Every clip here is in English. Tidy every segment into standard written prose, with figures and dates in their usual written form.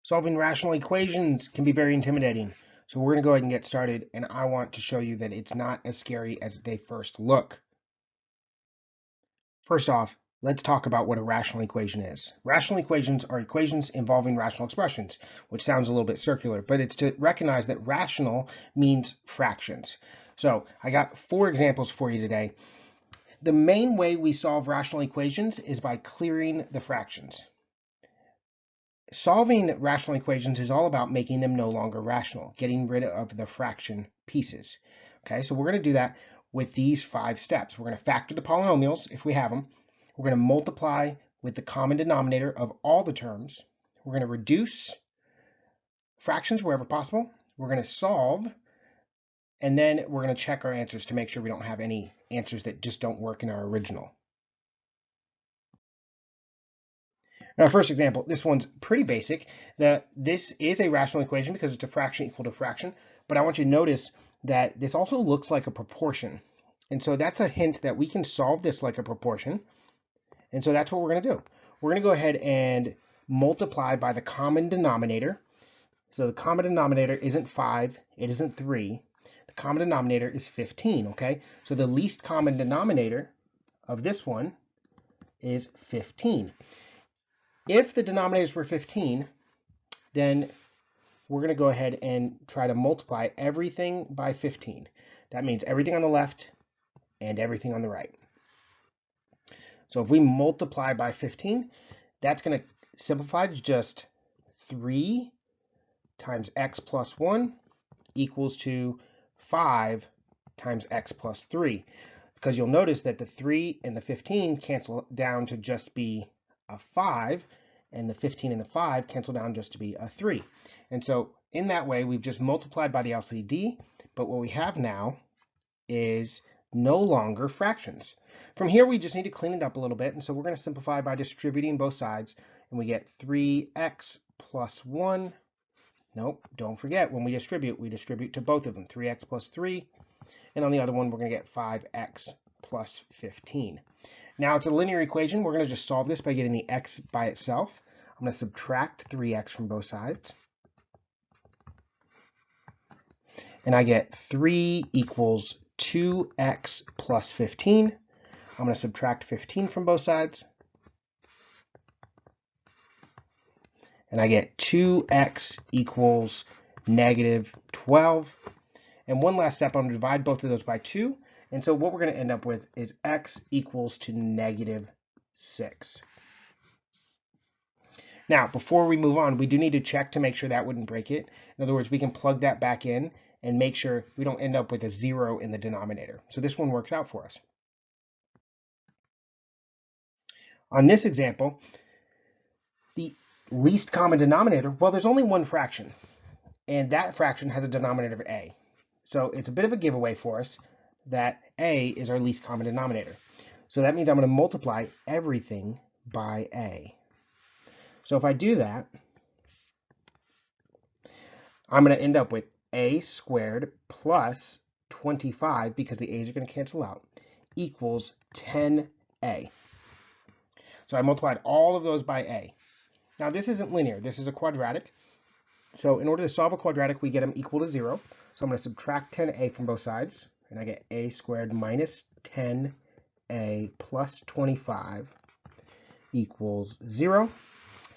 Solving rational equations can be very intimidating. So we're going to go ahead and get started, and I want to show you that it's not as scary as they first look. First off, let's talk about what a rational equation is. Rational equations are equations involving rational expressions, which sounds a little bit circular, but it's to recognize that rational means fractions. So I got 4 examples for you today. The main way we solve rational equations is by clearing the fractions. Solving rational equations is all about making them no longer rational, getting rid of the fraction pieces. Okay, so we're going to do that with these 5 steps. We're going to factor the polynomials if we have them. We're going to multiply with the common denominator of all the terms. We're going to reduce fractions wherever possible. We're going to solve, and then we're going to check our answers to make sure we don't have any answers that just don't work in our original. Now, first example, this one's pretty basic. This is a rational equation because it's a fraction equal to a fraction, but I want you to notice that this also looks like a proportion. And so that's a hint that we can solve this like a proportion. And so that's what we're going to do. We're going to go ahead and multiply by the common denominator. So the common denominator isn't 5, it isn't 3. The common denominator is 15, okay? So the least common denominator of this one is 15. If the denominators were 15, then we're going to go ahead and try to multiply everything by 15. That means everything on the left and everything on the right. So if we multiply by 15, that's going to simplify to just 3 times x plus 1 equals to 5 times x plus 3. Because you'll notice that the 3 and the 15 cancel down to just be a 5, and the 15 and the 5 cancel down just to be a 3. And so in that way, we've just multiplied by the LCD, but what we have now is no longer fractions. From here, we just need to clean it up a little bit, and so we're going to simplify by distributing both sides, and we get 3x plus 1. Nope, don't forget, when we distribute to both of them, 3x plus 3, and on the other one, we're going to get 5x plus 15. Now it's a linear equation. We're going to just solve this by getting the x by itself. I'm going to subtract 3x from both sides. And I get 3 equals 2x plus 15. I'm going to subtract 15 from both sides. And I get 2x equals negative 12. And one last step, I'm going to divide both of those by 2. And so what we're going to end up with is x equals to negative 6. Now, before we move on, we do need to check to make sure that wouldn't break it. In other words, we can plug that back in and make sure we don't end up with a 0 in the denominator. So this one works out for us. On this example, the least common denominator, well, there's only one fraction, and that fraction has a denominator of a. So it's a bit of a giveaway for us that a is our least common denominator. So that means I'm going to multiply everything by a. So if I do that, I'm going to end up with a squared plus 25, because the a's are going to cancel out, equals 10a. So I multiplied all of those by a. Now this isn't linear, this is a quadratic. So in order to solve a quadratic, we get them equal to 0. So I'm going to subtract 10a from both sides, and I get a squared minus 10a plus 25 equals 0.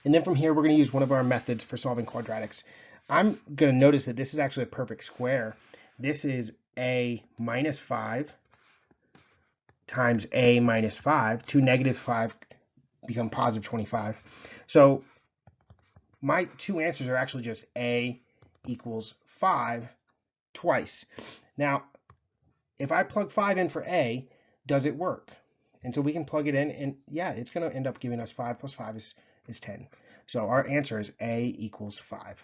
And then from here, we're going to use one of our methods for solving quadratics. I'm going to notice that this is actually a perfect square. This is a minus 5 times a minus 5. 2 negative 5 become positive 25. So my 2 answers are actually just a equals 5 twice. Now, if I plug 5 in for a, does it work? And so we can plug it in, and yeah, it's going to end up giving us 5 plus 5 is 10. So our answer is a equals 5.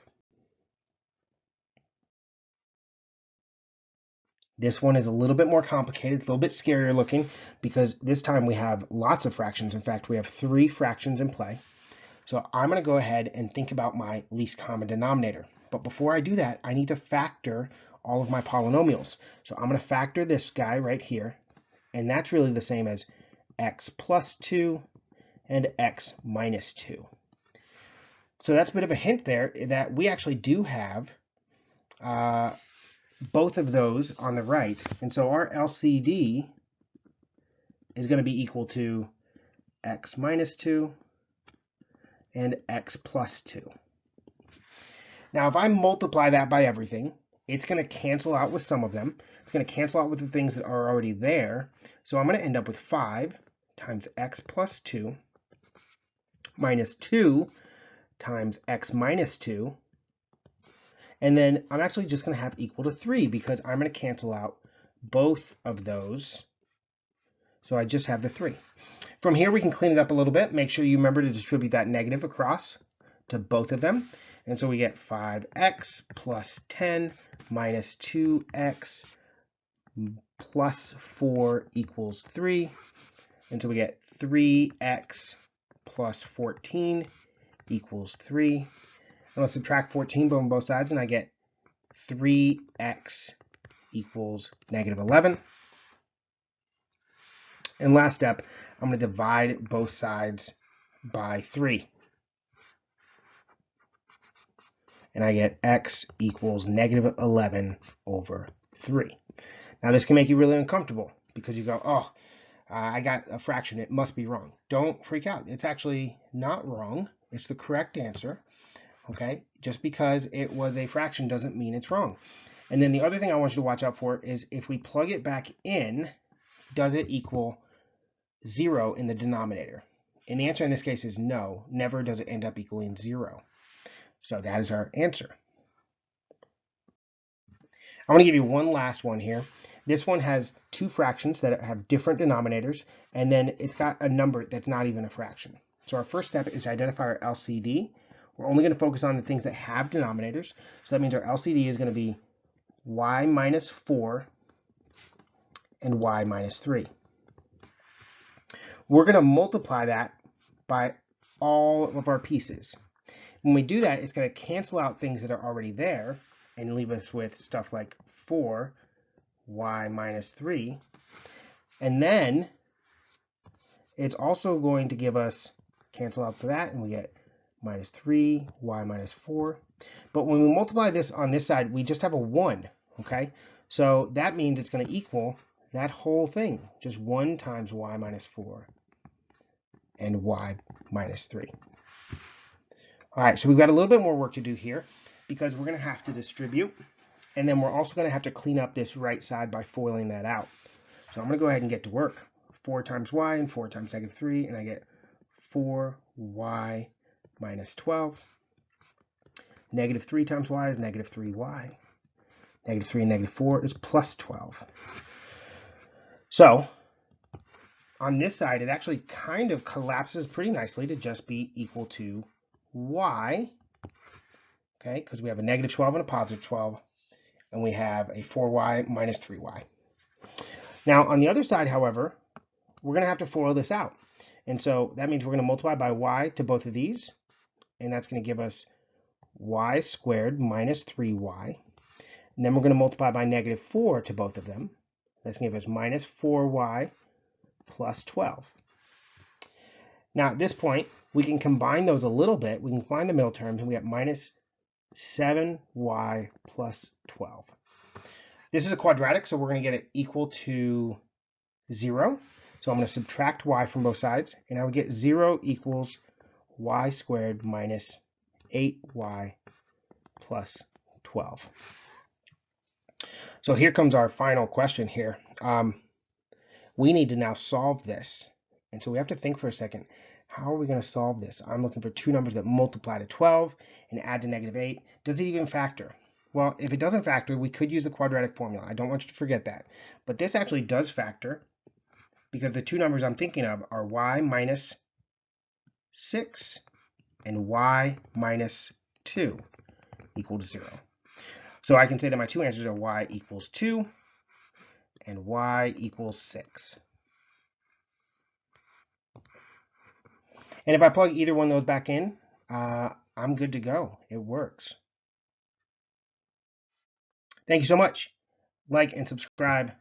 This one is a little bit more complicated, a little bit scarier looking, because this time we have lots of fractions. In fact, we have 3 fractions in play. So I'm going to go ahead and think about my least common denominator. But before I do that, I need to factor all of my polynomials. So I'm going to factor this guy right here, and that's really the same as x plus 2 and x minus 2. So that's a bit of a hint there that we actually do have both of those on the right. And so our LCD is going to be equal to x minus 2 and x plus 2. Now, if I multiply that by everything, it's going to cancel out with some of them. It's going to cancel out with the things that are already there. So I'm going to end up with 5 times x plus 2 minus 2 times x minus 2. And then I'm actually just going to have equal to 3 because I'm going to cancel out both of those. So I just have the 3. From here, we can clean it up a little bit. Make sure you remember to distribute that negative across to both of them. And so we get 5x plus 10 minus 2x plus 4 equals 3. And so we get 3x plus 14 equals 3. And let's subtract 14 from both sides, and I get 3x equals negative 11. And last step, I'm going to divide both sides by 3. And I get x equals negative 11 over 3. Now this can make you really uncomfortable because you go, oh, I got a fraction, it must be wrong. Don't freak out. It's actually not wrong. It's the correct answer. Okay, just because it was a fraction doesn't mean it's wrong. And then the other thing I want you to watch out for is if we plug it back in, does it equal 0 in the denominator? And the answer in this case is no. Never does it end up equaling 0. So that is our answer. I want to give you one last one here. This one has two fractions that have different denominators, and then it's got a number that's not even a fraction. So our first step is to identify our LCD. We're only going to focus on the things that have denominators. So that means our LCD is going to be y minus 4 and y minus 3. We're going to multiply that by all of our pieces. When we do that, it's going to cancel out things that are already there and leave us with stuff like 4y minus 3. And then it's also going to give us, cancel out for that, and we get minus 3y minus 4. But when we multiply this on this side, we just have a 1, okay? So that means it's going to equal that whole thing, just 1 times y minus 4 and y minus 3. All right, so we've got a little bit more work to do here because we're going to have to distribute, and then we're also going to have to clean up this right side by foiling that out. So I'm going to go ahead and get to work. 4 times y and 4 times negative 3, and I get 4y minus 12. Negative 3 times y is negative 3y. Negative 3 and negative 4 is plus 12. So on this side, it actually kind of collapses pretty nicely to just be equal to y, okay, because we have a negative 12 and a positive 12, and we have a 4y minus 3y. Now, on the other side, however, we're going to have to FOIL this out. And so that means we're going to multiply by y to both of these, and that's going to give us y squared minus 3y. And then we're going to multiply by negative 4 to both of them. That's going to give us minus 4y plus 12. Now, at this point, we can combine those a little bit. We can find the middle terms, and we get minus 7y plus 12. This is a quadratic, so we're going to get it equal to 0. So I'm going to subtract y from both sides, and I would get 0 equals y squared minus 8y plus 12. So here comes our final question here. We need to now solve this. And so we have to think for a second, how are we going to solve this? I'm looking for two numbers that multiply to 12 and add to negative 8. Does it even factor? Well, if it doesn't factor, we could use the quadratic formula. I don't want you to forget that. But this actually does factor because the two numbers I'm thinking of are y minus 6 and y minus 2 equal to 0. So I can say that my two answers are y equals 2 and y equals 6. And if I plug either one of those back in, I'm good to go. It works. Thank you so much. Like and subscribe.